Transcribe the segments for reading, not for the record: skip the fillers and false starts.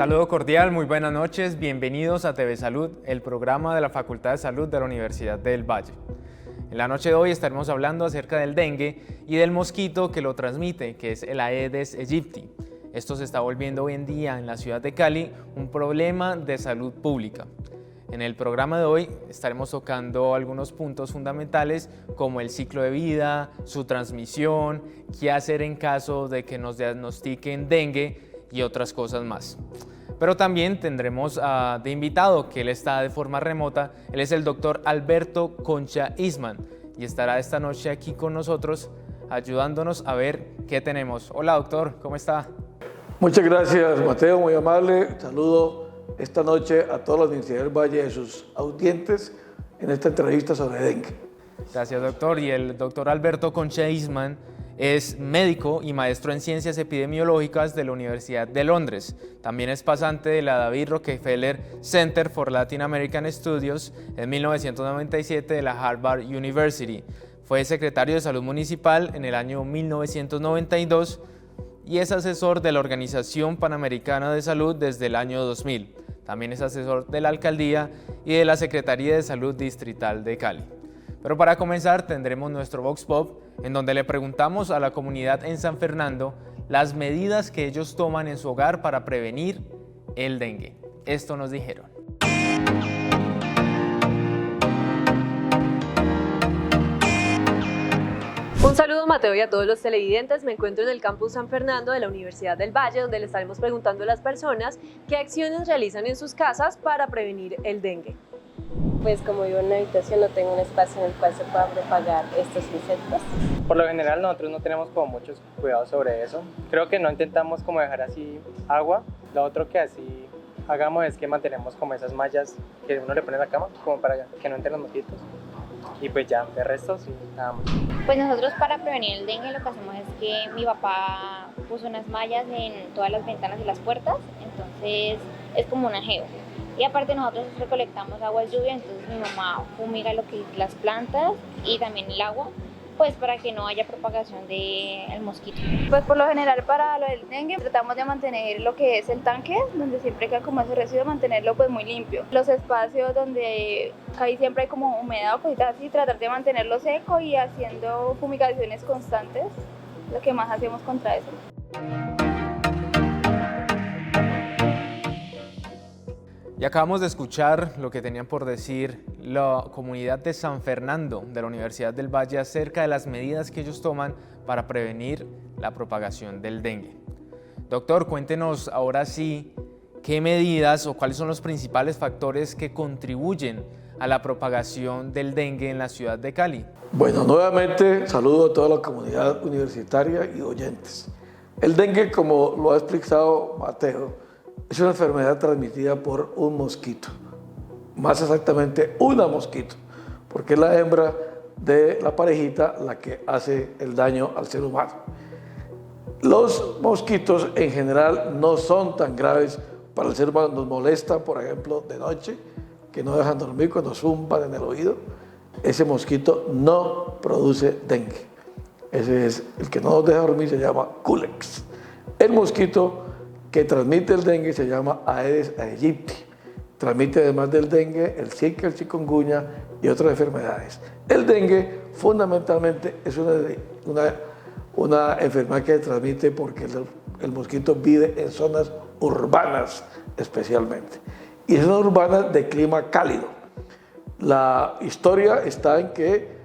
Saludo cordial, muy buenas noches, bienvenidos a TV Salud, el programa de la Facultad de Salud de la Universidad del Valle. En la noche de hoy estaremos hablando acerca del dengue y del mosquito que lo transmite, que es el Aedes aegypti. Esto se está volviendo hoy en día en la ciudad de Cali un problema de salud pública. En el programa de hoy estaremos tocando algunos puntos fundamentales como el ciclo de vida, su transmisión, qué hacer en caso de que nos diagnostiquen dengue y otras cosas más. Pero también tendremos de invitado, que él está de forma remota, él es el doctor Alberto Concha Isman y estará esta noche aquí con nosotros ayudándonos a ver qué tenemos. Hola doctor, ¿cómo está? Muchas gracias Mateo, muy amable. Saludo esta noche a toda la Universidad del Valle y a sus audientes en esta entrevista sobre dengue. Gracias doctor. Y el doctor Alberto Concha Isman es médico y maestro en ciencias epidemiológicas de la Universidad de Londres. También es pasante de la David Rockefeller Center for Latin American Studies en 1997 de la Harvard University. Fue secretario de Salud Municipal en el año 1992 y es asesor de la Organización Panamericana de Salud desde el año 2000. También es asesor de la Alcaldía y de la Secretaría de Salud Distrital de Cali. Pero para comenzar tendremos nuestro Vox Pop, en donde le preguntamos a la comunidad en San Fernando las medidas que ellos toman en su hogar para prevenir el dengue. Esto nos dijeron. Un saludo Mateo y a todos los televidentes. Me encuentro en el campus San Fernando de la Universidad del Valle, donde le estaremos preguntando a las personas qué acciones realizan en sus casas para prevenir el dengue. Pues como vivo en una habitación no tengo un espacio en el cual se puedan propagar estos insectos. Por lo general nosotros no tenemos como muchos cuidados sobre eso. Creo que no intentamos como dejar así agua. Lo otro que así hagamos es que mantenemos como esas mallas que uno le pone en la cama como para que no entren los mosquitos. Y pues ya, de resto sí, nada más. Pues nosotros para prevenir el dengue lo que hacemos es que mi papá puso unas mallas en todas las ventanas y las puertas, entonces es como un ajeo. Y aparte nosotros recolectamos agua de lluvia, entonces mi mamá fumiga lo que es las plantas y también el agua, pues para que no haya propagación del mosquito. Pues por lo general para lo del dengue tratamos de mantener lo que es el tanque, donde siempre queda como ese residuo, mantenerlo pues muy limpio. Los espacios donde ahí siempre hay como humedad o cositas así, tratar de mantenerlo seco y haciendo fumigaciones constantes, lo que más hacemos contra eso. Y acabamos de escuchar lo que tenían por decir la comunidad de San Fernando de la Universidad del Valle acerca de las medidas que ellos toman para prevenir la propagación del dengue. Doctor, cuéntenos ahora sí qué medidas o cuáles son los principales factores que contribuyen a la propagación del dengue en la ciudad de Cali. Bueno, nuevamente saludo a toda la comunidad universitaria y oyentes. El dengue, como lo ha explicado Mateo, es una enfermedad transmitida por un mosquito, más exactamente una mosquito, porque es la hembra de la parejita la que hace el daño al ser humano. Los mosquitos en general no son tan graves para el ser humano, nos molestan, por ejemplo, de noche, que no dejan dormir cuando zumban en el oído. Ese mosquito no produce dengue. Ese es el que no nos deja dormir, se llama Culex. El mosquito que transmite el dengue se llama Aedes aegypti. Transmite además del dengue el zika, el chikungunya y otras enfermedades. El dengue fundamentalmente es una enfermedad que se transmite porque el mosquito vive en zonas urbanas especialmente. Y es una urbana de clima cálido. La historia está en que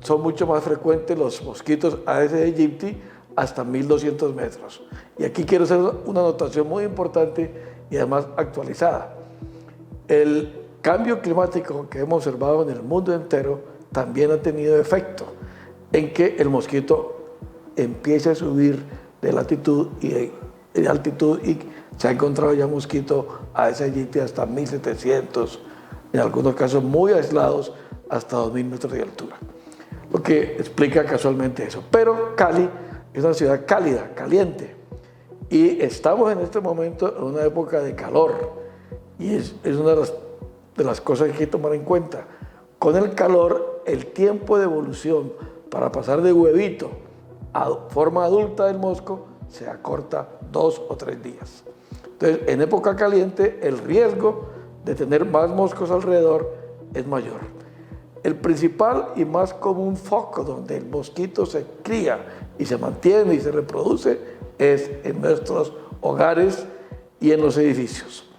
son mucho más frecuentes los mosquitos Aedes aegypti hasta 1200 metros. Y aquí quiero hacer una anotación muy importante y además actualizada. El cambio climático que hemos observado en el mundo entero también ha tenido efecto en que el mosquito empiece a subir de latitud y de altitud y se ha encontrado ya mosquito Aedes aegypti hasta 1700, en algunos casos muy aislados hasta 2000 metros de altura, lo que explica casualmente eso. Pero Cali es una ciudad cálida, caliente, y estamos en este momento en una época de calor, y es una de las cosas que hay que tomar en cuenta. Con el calor, el tiempo de evolución para pasar de huevito a forma adulta del mosco se acorta 2 o 3 días. Entonces, en época caliente, el riesgo de tener más moscos alrededor es mayor. El principal y más común foco donde el mosquito se cría y se mantiene y se reproduce es en nuestros hogares y en los edificios.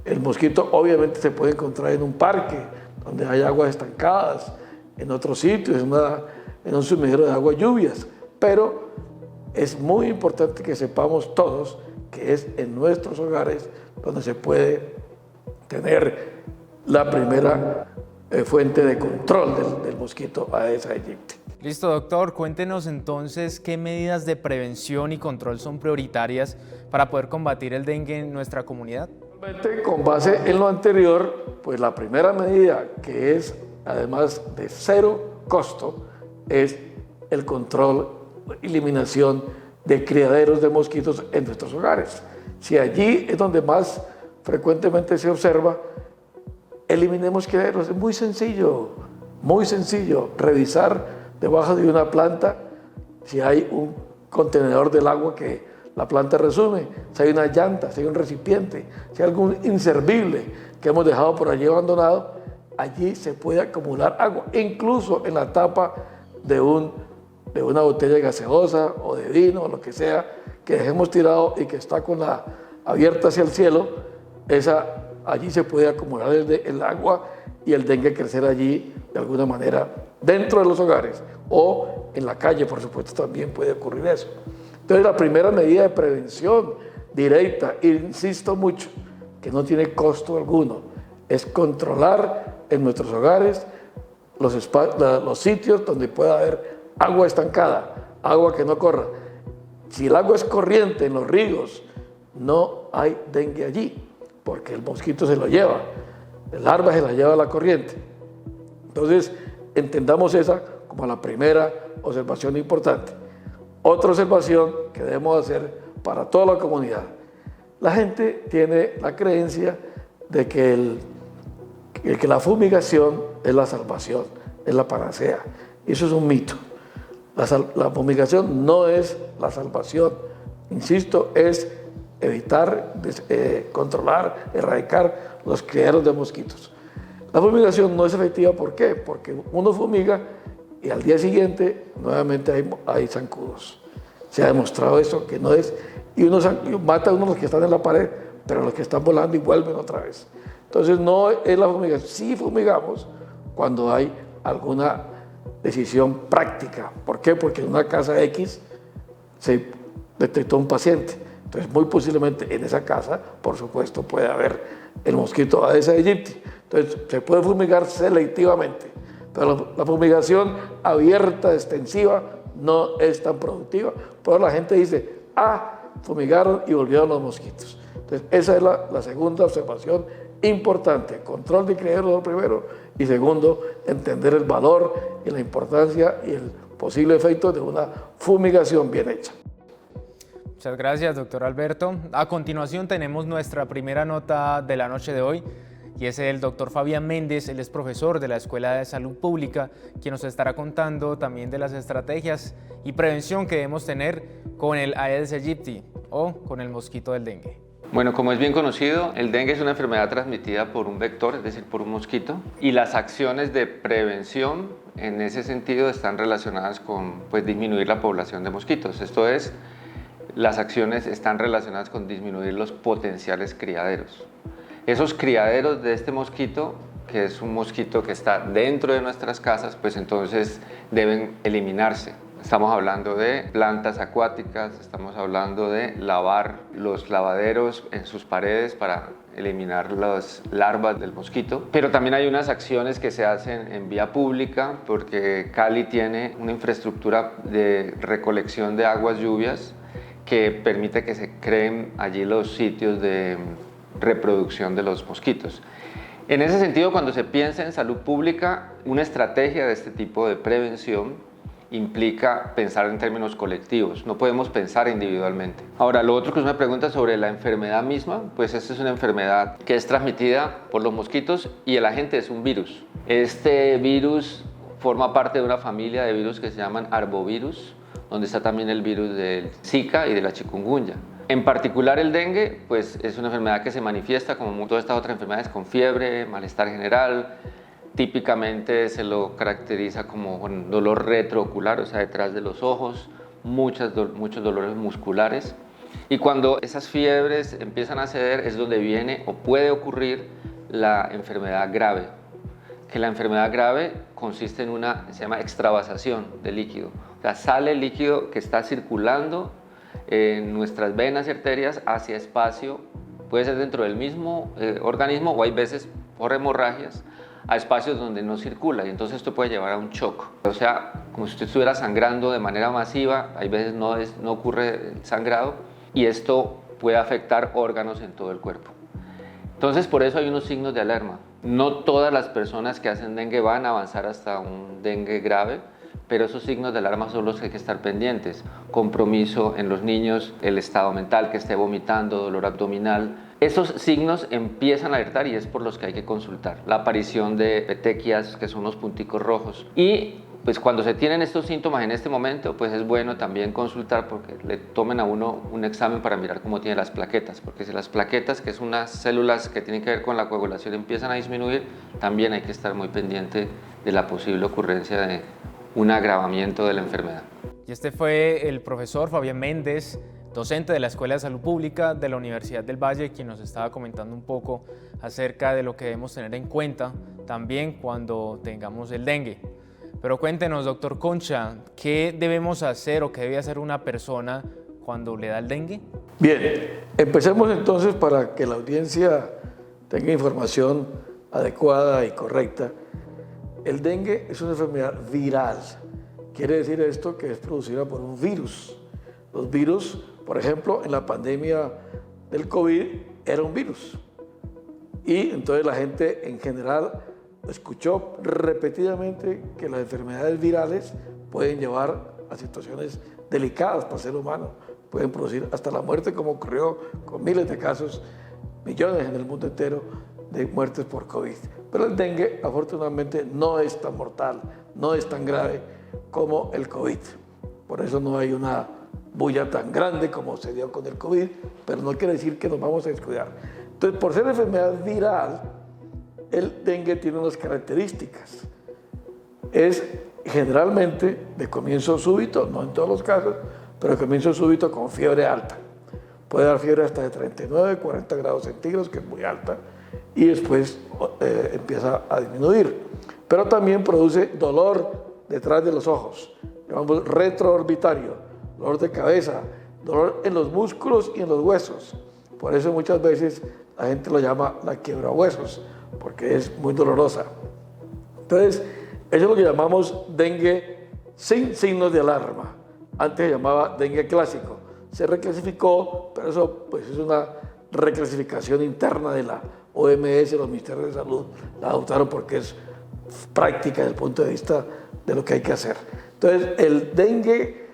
El mosquito obviamente se puede encontrar en un parque donde hay aguas estancadas, en otros sitios, en un sumidero de aguas lluvias, pero es muy importante que sepamos todos que es en nuestros hogares donde se puede tener la primera fuente de control del mosquito Aedes aegypti. Listo, doctor. Cuéntenos entonces qué medidas de prevención y control son prioritarias para poder combatir el dengue en nuestra comunidad. Con base en lo anterior, pues la primera medida, que es además de cero costo, es el control, eliminación de criaderos de mosquitos en nuestros hogares. Si allí es donde más frecuentemente se observa, eliminemos criaderos. Es muy sencillo, revisar debajo de una planta si hay un contenedor del agua que la planta resume, si hay una llanta, si hay un recipiente, si hay algún inservible que hemos dejado por allí abandonado, allí se puede acumular agua, incluso en la tapa de una botella de gaseosa o de vino o lo que sea que dejemos tirado y que está con la abierta hacia el cielo, allí se puede acumular el agua y el dengue crecer allí de alguna manera dentro de los hogares o en la calle, por supuesto, también puede ocurrir eso. Entonces, la primera medida de prevención directa, insisto mucho, que no tiene costo alguno, es controlar en nuestros hogares los sitios donde pueda haber agua estancada, agua que no corra. Si el agua es corriente en los ríos, no hay dengue allí, porque el mosquito se lo lleva, el larva se la lleva a la corriente. Entonces, entendamos esa como la primera observación importante. Otra observación que debemos hacer para toda la comunidad. La gente tiene la creencia de que la fumigación es la salvación, es la panacea. Y eso es un mito. La fumigación no es la salvación. Insisto, es evitar, controlar, erradicar los criaderos de mosquitos. La fumigación no es efectiva, ¿por qué? Porque uno fumiga y al día siguiente nuevamente hay zancudos. Se ha demostrado eso, que no es, y mata a uno los que están en la pared, pero los que están volando y vuelven otra vez. Entonces no es la fumigación. Sí fumigamos cuando hay alguna decisión práctica. ¿Por qué? Porque en una casa X se detectó un paciente. Entonces muy posiblemente en esa casa, por supuesto, puede haber el mosquito Aedes aegypti. Entonces se puede fumigar selectivamente. Pero la fumigación abierta, extensiva, no es tan productiva. Pero la gente dice, fumigaron y volvieron los mosquitos. Entonces esa es la segunda observación importante. Control de criaderos lo primero y segundo, entender el valor y la importancia y el posible efecto de una fumigación bien hecha. Muchas gracias, doctor Alberto. A continuación tenemos nuestra primera nota de la noche de hoy y es el doctor Fabián Méndez. Él es profesor de la Escuela de Salud Pública, quien nos estará contando también de las estrategias y prevención que debemos tener con el Aedes aegypti o con el mosquito del dengue. Bueno, como es bien conocido, el dengue es una enfermedad transmitida por un vector, es decir, por un mosquito, y las acciones de prevención en ese sentido están relacionadas con disminuir la población de mosquitos. Esto es, las acciones están relacionadas con disminuir los potenciales criaderos. Esos criaderos de este mosquito, que es un mosquito que está dentro de nuestras casas, pues entonces deben eliminarse. Estamos hablando de plantas acuáticas, estamos hablando de lavar los lavaderos en sus paredes para eliminar las larvas del mosquito. Pero también hay unas acciones que se hacen en vía pública porque Cali tiene una infraestructura de recolección de aguas lluvias que permite que se creen allí los sitios de reproducción de los mosquitos. En ese sentido, cuando se piensa en salud pública, una estrategia de este tipo de prevención implica pensar en términos colectivos, no podemos pensar individualmente. Ahora, lo otro que usted me pregunta sobre la enfermedad misma, pues esta es una enfermedad que es transmitida por los mosquitos y el agente es un virus. Este virus forma parte de una familia de virus que se llaman arbovirus, donde está también el virus del Zika y de la chikungunya. En particular el dengue, pues es una enfermedad que se manifiesta como todas estas otras enfermedades con fiebre, malestar general. Típicamente se lo caracteriza como con dolor retroocular, o sea, detrás de los ojos, muchos dolores musculares. Y cuando esas fiebres empiezan a ceder es donde viene o puede ocurrir la enfermedad grave. Que la enfermedad grave consiste en se llama extravasación de líquido. O sea, sale el líquido que está circulando en nuestras venas y arterias hacia espacio, puede ser dentro del mismo organismo o hay veces por hemorragias a espacios donde no circula y entonces esto puede llevar a un shock. O sea, como si usted estuviera sangrando de manera masiva, hay veces no ocurre el sangrado y esto puede afectar órganos en todo el cuerpo. Entonces por eso hay unos signos de alarma. No todas las personas que hacen dengue van a avanzar hasta un dengue grave, pero esos signos de alarma son los que hay que estar pendientes. Compromiso en los niños, el estado mental, que esté vomitando, dolor abdominal. Esos signos empiezan a alertar y es por los que hay que consultar. La aparición de petequias, que son los punticos rojos. Y pues cuando se tienen estos síntomas en este momento, pues es bueno también consultar porque le tomen a uno un examen para mirar cómo tiene las plaquetas. Porque si las plaquetas, que son unas células que tienen que ver con la coagulación, empiezan a disminuir, también hay que estar muy pendiente de la posible ocurrencia de un agravamiento de la enfermedad. Y este fue el profesor Fabián Méndez, docente de la Escuela de Salud Pública de la Universidad del Valle, quien nos estaba comentando un poco acerca de lo que debemos tener en cuenta también cuando tengamos el dengue. Pero cuéntenos, doctor Concha, ¿qué debemos hacer o qué debe hacer una persona cuando le da el dengue? Bien, empecemos entonces para que la audiencia tenga información adecuada y correcta. El dengue es una enfermedad viral. Quiere decir esto que es producida por un virus. Los virus, por ejemplo, en la pandemia del COVID era un virus. Y entonces la gente en general escuchó repetidamente que las enfermedades virales pueden llevar a situaciones delicadas para el ser humano. Pueden producir hasta la muerte, como ocurrió con miles de casos, millones en el mundo entero, de muertes por COVID. Pero el dengue, afortunadamente, no es tan mortal, no es tan grave como el COVID. Por eso no hay una bulla tan grande como se dio con el COVID, pero no quiere decir que nos vamos a descuidar. Entonces, por ser enfermedad viral, el dengue tiene unas características. Es generalmente de comienzo súbito, no en todos los casos, pero de comienzo súbito con fiebre alta. Puede dar fiebre hasta de 39, 40 grados centígrados, que es muy alta, y después empieza a disminuir. Pero también produce dolor detrás de los ojos, llamamos retroorbitario, dolor de cabeza, dolor en los músculos y en los huesos. Por eso muchas veces la gente lo llama la quiebrahuesos, porque es muy dolorosa. Entonces, eso es lo que llamamos dengue sin signos de alarma. Antes se llamaba dengue clásico. Se reclasificó, pero eso pues, es una reclasificación interna de la OMS, los ministerios de salud la adoptaron porque es práctica desde el punto de vista de lo que hay que hacer. Entonces, el dengue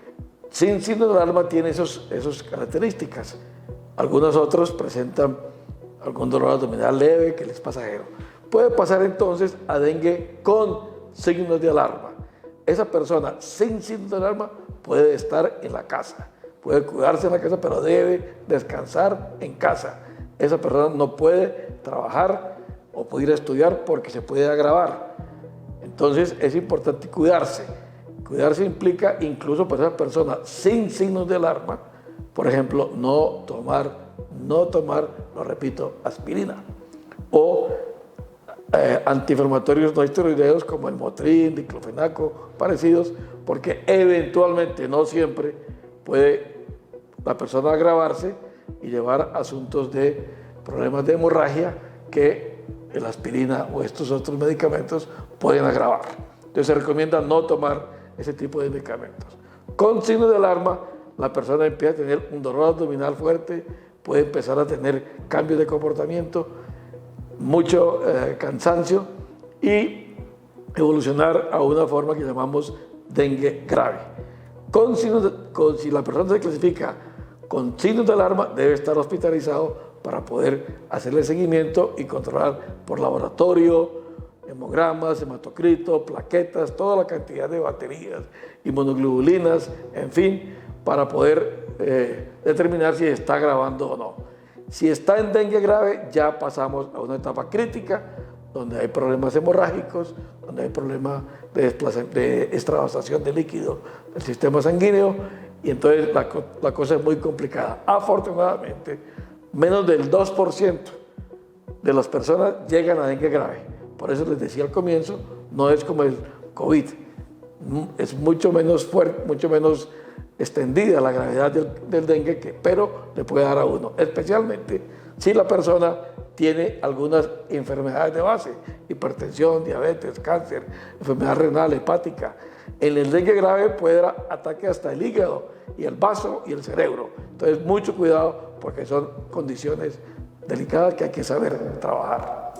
sin signos de alarma tiene esas características. Algunos otros presentan algún dolor abdominal leve que es pasajero. Puede pasar entonces a dengue con signos de alarma. Esa persona sin signos de alarma puede estar en la casa, puede cuidarse en la casa, pero debe descansar en casa. Esa persona no puede trabajar o puede ir a estudiar porque se puede agravar. Entonces es importante cuidarse. Cuidarse implica incluso para esa persona sin signos de alarma, por ejemplo, no tomar, lo repito, aspirina o antiinflamatorios no esteroideos como el Motrin, diclofenaco, parecidos, porque eventualmente, no siempre, puede la persona agravarse y llevar asuntos de problemas de hemorragia que la aspirina o estos otros medicamentos pueden agravar. Entonces se recomienda no tomar ese tipo de medicamentos. Con signos de alarma, la persona empieza a tener un dolor abdominal fuerte, puede empezar a tener cambios de comportamiento, mucho cansancio y evolucionar a una forma que llamamos dengue grave. Si la persona se clasifica con signos de alarma, debe estar hospitalizado para poder hacerle seguimiento y controlar por laboratorio, hemogramas, hematocrito, plaquetas, toda la cantidad de baterías, inmunoglobulinas, en fin, para poder determinar si está agravando o no. Si está en dengue grave, ya pasamos a una etapa crítica, donde hay problemas hemorrágicos, donde hay problemas de extravasación de líquido del sistema sanguíneo, y entonces la cosa es muy complicada. Afortunadamente, menos del 2% de las personas llegan a dengue grave. Por eso les decía al comienzo, no es como el COVID, es mucho menos fuerte, mucho menos extendida la gravedad del dengue, pero le puede dar a uno, especialmente si la persona tiene algunas enfermedades de base, hipertensión, diabetes, cáncer, enfermedad renal, hepática. En el dengue grave puede dar ataque hasta el hígado y el vaso y el cerebro. Entonces, mucho cuidado porque son condiciones delicadas que hay que saber trabajar.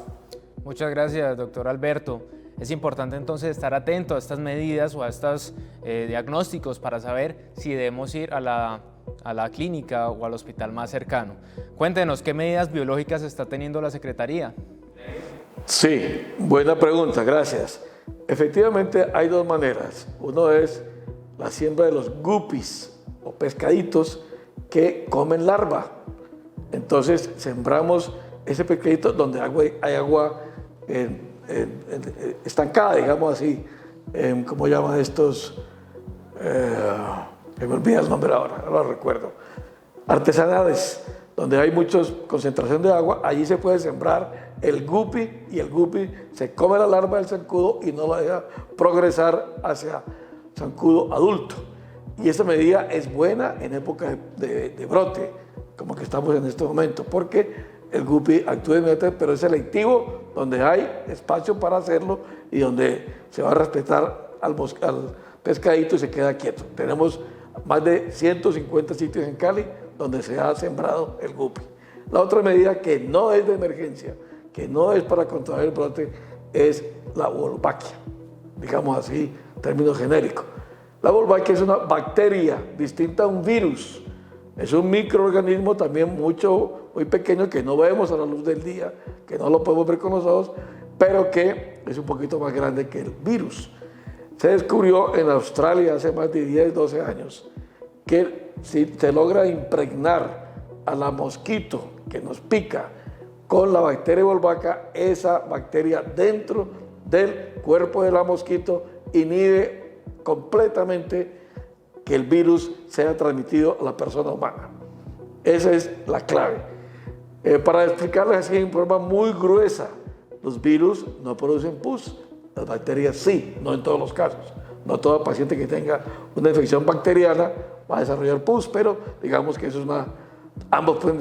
Muchas gracias, doctor Alberto. Es importante entonces estar atento a estas medidas o a estos diagnósticos para saber si debemos ir a la clínica o al hospital más cercano. Cuéntenos, ¿qué medidas biológicas está teniendo la Secretaría? Sí, buena pregunta, gracias. Efectivamente hay dos maneras. Uno es la siembra de los guppies o pescaditos que comen larva. Entonces sembramos ese pescadito donde hay agua estancada, digamos así, ¿cómo llaman estos? Me olvida el nombre ahora, no lo recuerdo. Artesanales, donde hay mucha concentración de agua, allí se puede sembrar el guppy y el guppy se come la larva del zancudo y no la deja progresar hacia zancudo adulto. Y esa medida es buena en época de brote, como que estamos en este momento, porque el guppy actúa inmediatamente, pero es selectivo, donde hay espacio para hacerlo y donde se va a respetar al pescadito y se queda quieto. Tenemos más de 150 sitios en Cali donde se ha sembrado el guppy. La otra medida que no es de emergencia, que no es para controlar el brote, es la Wolbachia, digamos así, término genérico. La Wolbachia es una bacteria distinta a un virus. Es un microorganismo también muy pequeño que no vemos a la luz del día, que no lo podemos ver con los ojos, pero que es un poquito más grande que el virus. Se descubrió en Australia hace más de 10, 12 años que si se logra impregnar a la mosquito que nos pica con la bacteria Wolbachia, esa bacteria dentro del cuerpo de la mosquito inhibe completamente que el virus sea transmitido a la persona humana. Esa es la clave. Para explicarles así en forma muy gruesa, los virus no producen pus, las bacterias sí, no en todos los casos. No todo paciente que tenga una infección bacteriana va a desarrollar pus, pero digamos que eso es ambos pueden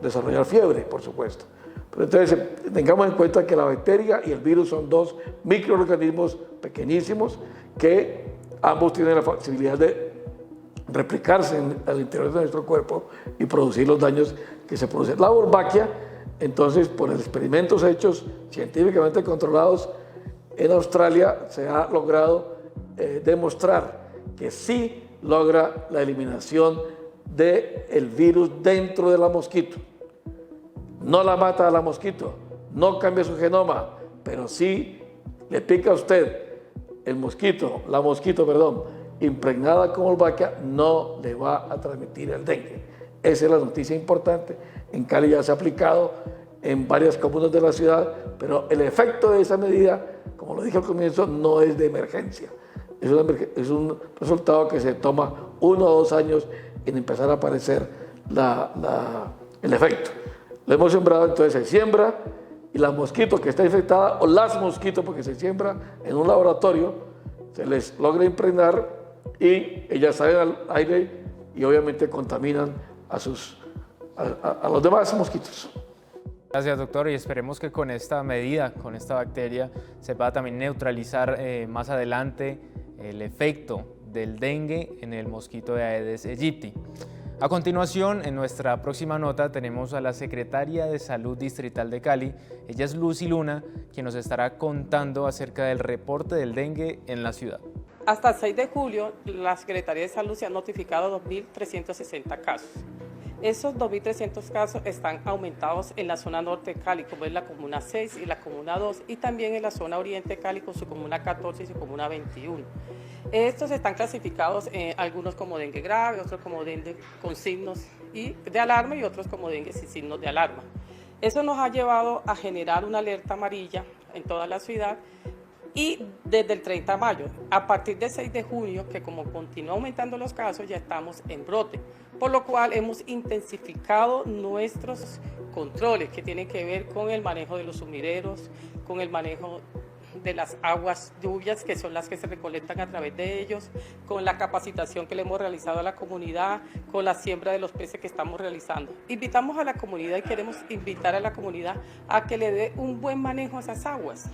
desarrollar fiebre, por supuesto. Pero entonces tengamos en cuenta que la bacteria y el virus son dos microorganismos pequeñísimos que ambos tienen la facilidad de replicarse al interior de nuestro cuerpo y producir los daños que se producen. La Wolbachia, entonces, por experimentos hechos científicamente controlados en Australia, se ha logrado demostrar que sí logra la eliminación del virus dentro de la mosquito. No la mata a la mosquito, no cambia su genoma, pero sí le pica a usted la mosquito, impregnada con Wolbachia, no le va a transmitir el dengue. Esa es la noticia importante. En Cali ya se ha aplicado en varias comunas de la ciudad, pero el efecto de esa medida, como lo dije al comienzo, no es de emergencia. Es un resultado que se toma 1 o 2 años en empezar a aparecer el efecto. Lo hemos sembrado, entonces se siembra y la mosquito que está infectada, o las mosquitos, porque se siembra en un laboratorio, se les logra impregnar y ellas salen al aire y obviamente contaminan a los demás mosquitos. Gracias, doctor, y esperemos que con esta medida, con esta bacteria, se pueda también neutralizar más adelante el efecto del dengue en el mosquito de Aedes aegypti. A continuación, en nuestra próxima nota, tenemos a la secretaria de Salud Distrital de Cali. Ella es Lucy Luna, quien nos estará contando acerca del reporte del dengue en la ciudad. Hasta el 6 de julio, la Secretaría de Salud se han notificado 2.360 casos. Esos 2.300 casos están aumentados en la zona norte de Cali, como es la comuna 6 y la comuna 2, y también en la zona oriente de Cali con su comuna 14 y su comuna 21. Estos están clasificados, algunos como dengue grave, otros como dengue con signos de alarma y otros como dengue sin signos de alarma. Eso nos ha llevado a generar una alerta amarilla en toda la ciudad y desde el 30 de mayo, a partir del 6 de junio, que como continúa aumentando los casos, ya estamos en brote, por lo cual hemos intensificado nuestros controles que tienen que ver con el manejo de los sumideros, con el manejo de las aguas lluvias, que son las que se recolectan a través de ellos, con la capacitación que le hemos realizado a la comunidad, con la siembra de los peces que estamos realizando. Invitamos a la comunidad y queremos invitar a la comunidad a que le dé un buen manejo a esas aguas.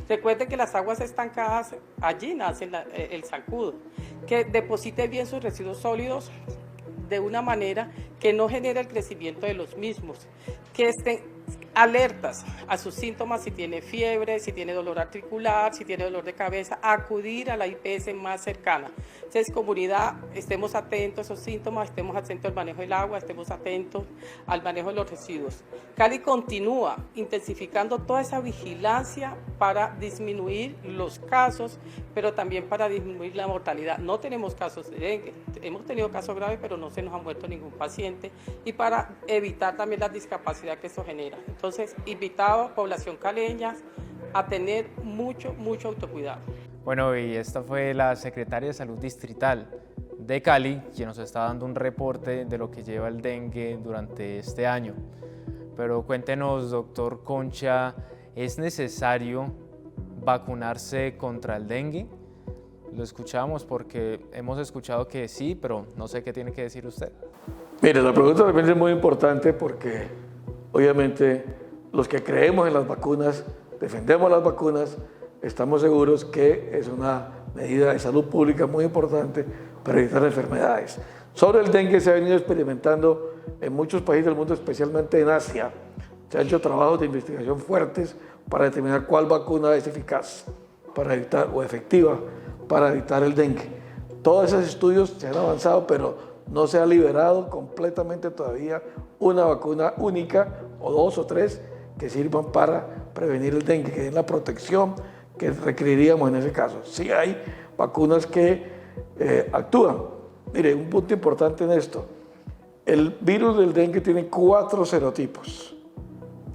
Recuerden que las aguas estancadas, allí nace el zancudo, que deposite bien sus residuos sólidos de una manera que no genere el crecimiento de los mismos, que estén alertas a sus síntomas, si tiene fiebre, si tiene dolor articular, si tiene dolor de cabeza, acudir a la IPS más cercana. Entonces, comunidad, estemos atentos a esos síntomas, estemos atentos al manejo del agua, estemos atentos al manejo de los residuos. Cali continúa intensificando toda esa vigilancia para disminuir los casos, pero también para disminuir la mortalidad. No tenemos casos de dengue, hemos tenido casos graves, pero no se nos ha muerto ningún paciente, y para evitar también la discapacidad que eso genera. Entonces, invitado a población caleña a tener mucho autocuidado. Bueno, y esta fue la secretaria de Salud Distrital de Cali, quien nos está dando un reporte de lo que lleva el dengue durante este año. Pero cuéntenos, doctor Concha, ¿es necesario vacunarse contra el dengue? Lo escuchamos porque hemos escuchado que sí, pero no sé qué tiene que decir usted. Mire, la pregunta también es muy importante porque obviamente los que creemos en las vacunas, defendemos las vacunas, estamos seguros que es una medida de salud pública muy importante para evitar enfermedades. Sobre el dengue se ha venido experimentando en muchos países del mundo, especialmente en Asia. Se han hecho trabajos de investigación fuertes para determinar cuál vacuna es eficaz para evitar, o efectiva para evitar el dengue. Todos esos estudios se han avanzado, pero no se ha liberado completamente todavía una vacuna única, o 2 o 3, que sirvan para prevenir el dengue, que den la protección que requeriríamos en ese caso. Sí hay vacunas que actúan. Mire, un punto importante en esto. El virus del dengue tiene 4 serotipos.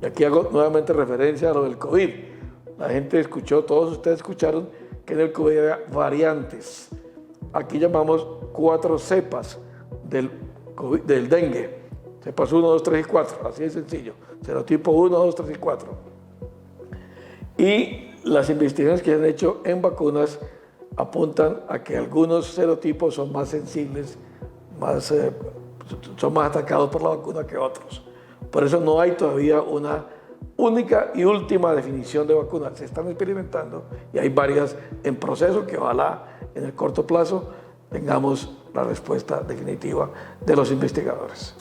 Y aquí hago nuevamente referencia a lo del COVID. La gente escuchó, todos ustedes escucharon que en el COVID había variantes. Aquí llamamos 4 cepas del dengue. Cepas 1, 2, 3 y 4, así de sencillo. Serotipo 1, 2, 3 y 4. Y las investigaciones que se han hecho en vacunas apuntan a que algunos serotipos son más sensibles, son más atacados por la vacuna que otros. Por eso no hay todavía una única y última definición de vacuna. Se están experimentando y hay varias en proceso que ojalá en el corto plazo tengamos la respuesta definitiva de los investigadores.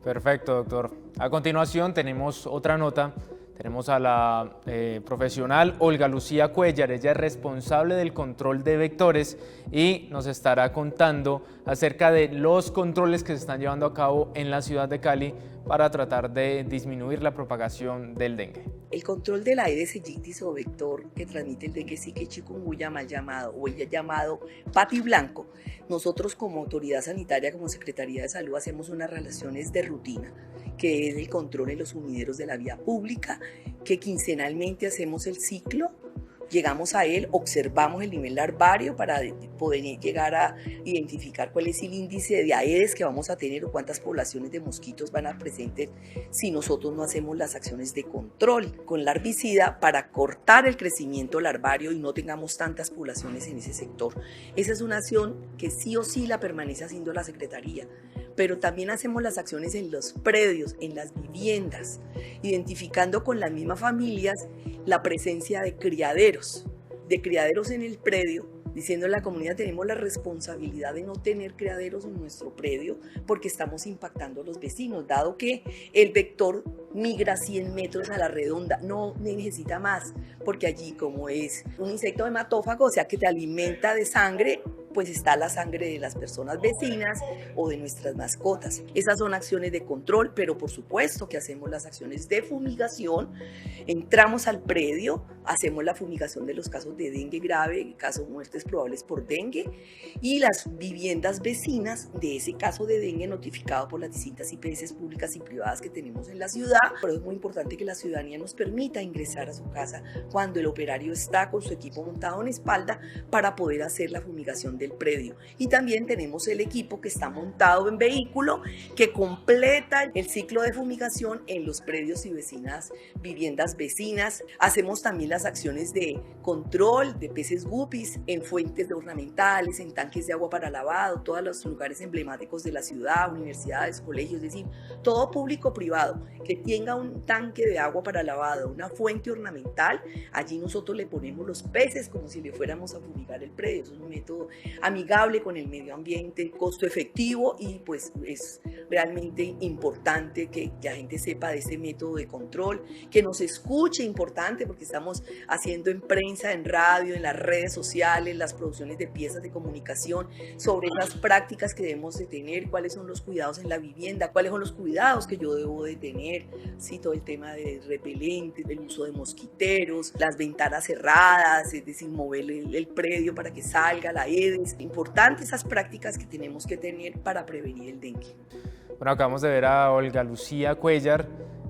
Perfecto, doctor. A continuación tenemos otra nota. Tenemos a la profesional Olga Lucía Cuellar. Ella es responsable del control de vectores y nos estará contando acerca de los controles que se están llevando a cabo en la ciudad de Cali para tratar de disminuir la propagación del dengue. El control de la Aedes aegypti o vector que transmite el dengue sí que chikungunya mal llamado o ella llamado pati blanco. Nosotros como autoridad sanitaria, como Secretaría de Salud, hacemos unas relaciones de rutina, que es el control en los sumideros de la vía pública, que quincenalmente hacemos el ciclo, llegamos a él, observamos el nivel larvario para poder llegar a identificar cuál es el índice de Aedes que vamos a tener o cuántas poblaciones de mosquitos van a presentes si nosotros no hacemos las acciones de control con larvicida para cortar el crecimiento larvario y no tengamos tantas poblaciones en ese sector. Esa es una acción que sí o sí la permanece haciendo la Secretaría, pero también hacemos las acciones en los predios, en las viviendas, identificando con las mismas familias la presencia de criaderos en el predio, diciendo a la comunidad tenemos la responsabilidad de no tener criaderos en nuestro predio porque estamos impactando a los vecinos, dado que el vector migra 100 metros a la redonda, no necesita más, porque allí como es un insecto hematófago, o sea que te alimenta de sangre, pues está la sangre de las personas vecinas o de nuestras mascotas. Esas son acciones de control, pero por supuesto que hacemos las acciones de fumigación. Entramos al predio, hacemos la fumigación de los casos de dengue grave, casos de muertes probables por dengue, y las viviendas vecinas de ese caso de dengue notificado por las distintas IPS públicas y privadas que tenemos en la ciudad. Pero es muy importante que la ciudadanía nos permita ingresar a su casa cuando el operario está con su equipo montado en espalda para poder hacer la fumigación del predio. Y también tenemos el equipo que está montado en vehículo que completa el ciclo de fumigación en los predios y viviendas vecinas. Hacemos también las acciones de control de peces guppies en fuentes ornamentales, en tanques de agua para lavado, todos los lugares emblemáticos de la ciudad, universidades, colegios, es decir, todo público privado que tenga un tanque de agua para lavado, una fuente ornamental, allí nosotros le ponemos los peces como si le fuéramos a fumigar el predio. Es un método amigable con el medio ambiente, costo efectivo, y pues es realmente importante que la gente sepa de este método de control, que nos escuche, importante porque estamos haciendo en prensa, en radio, en las redes sociales, las producciones de piezas de comunicación sobre esas prácticas que debemos de tener, cuáles son los cuidados en la vivienda, cuáles son los cuidados que yo debo de tener, sí, todo el tema de repelentes, del uso de mosquiteros, las ventanas cerradas, es decir, mover el predio para que salga la Aedes. Importantes esas prácticas que tenemos que tener para prevenir el dengue. Bueno, acabamos de ver a Olga Lucía Cuellar,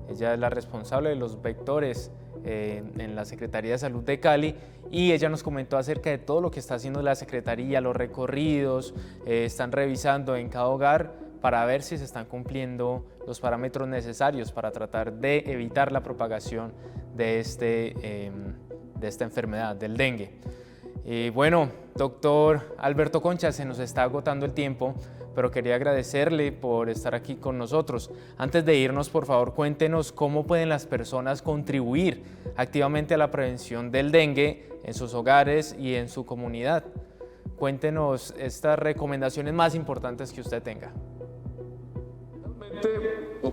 ella es la responsable de los vectores en la Secretaría de Salud de Cali, y ella nos comentó acerca de todo lo que está haciendo la Secretaría, los recorridos, están revisando en cada hogar para ver si se están cumpliendo los parámetros necesarios para tratar de evitar la propagación de esta enfermedad, del dengue. Bueno, doctor Alberto Concha, se nos está agotando el tiempo, pero quería agradecerle por estar aquí con nosotros. Antes de irnos, por favor, cuéntenos cómo pueden las personas contribuir activamente a la prevención del dengue en sus hogares y en su comunidad. Cuéntenos estas recomendaciones más importantes que usted tenga.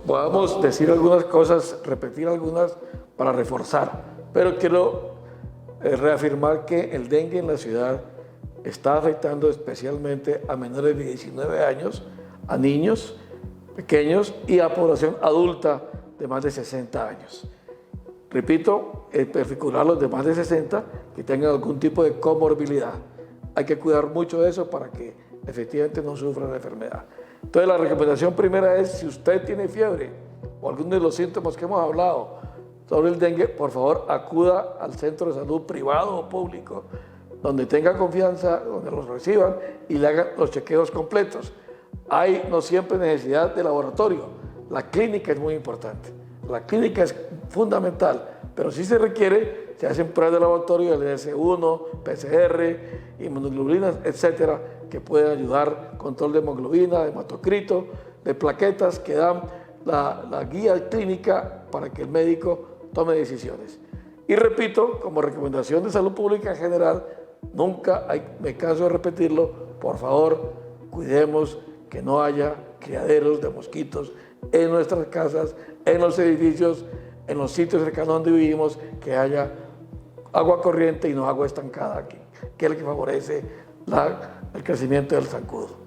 Podamos decir algunas cosas, repetir algunas para reforzar, pero quiero reafirmar que el dengue en la ciudad está afectando especialmente a menores de 19 años, a niños pequeños y a población adulta de más de 60 años. Repito, en particular los de más de 60 que tengan algún tipo de comorbilidad. Hay que cuidar mucho de eso para que efectivamente no sufran la enfermedad. Entonces la recomendación primera es, si usted tiene fiebre o alguno de los síntomas que hemos hablado sobre el dengue, por favor acuda al centro de salud privado o público, donde tenga confianza, donde los reciban y le hagan los chequeos completos. Hay no siempre necesidad de laboratorio, la clínica es muy importante, la clínica es fundamental, pero si se requiere, se hacen pruebas de laboratorio, el LS1, PCR, inmunoglobulinas, etcétera, que pueden ayudar, control de hemoglobina, de hematocrito, de plaquetas, que dan la guía clínica para que el médico tome decisiones. Y repito, como recomendación de salud pública en general, me canso de repetirlo, por favor, cuidemos que no haya criaderos de mosquitos en nuestras casas, en los edificios, en los sitios cercanos donde vivimos, que haya agua corriente y no agua estancada aquí, que es lo que favorece el crecimiento del zancudo.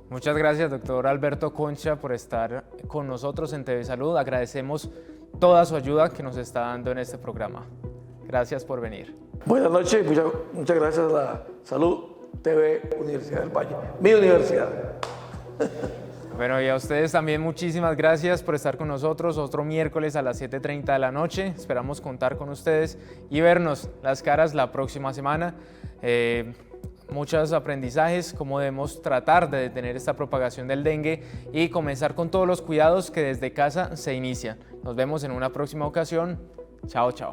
Muchas gracias, doctor Alberto Concha, por estar con nosotros en TV Salud. Agradecemos toda su ayuda que nos está dando en este programa. Gracias por venir. Buenas noches, muchas gracias a la Salud TV Universidad del Valle, mi universidad. Bueno, y a ustedes también muchísimas gracias por estar con nosotros otro miércoles a las 7:30 de la noche. Esperamos contar con ustedes y vernos las caras la próxima semana. Muchos aprendizajes, cómo debemos tratar de detener esta propagación del dengue y comenzar con todos los cuidados que desde casa se inician. Nos vemos en una próxima ocasión. Chao, chao.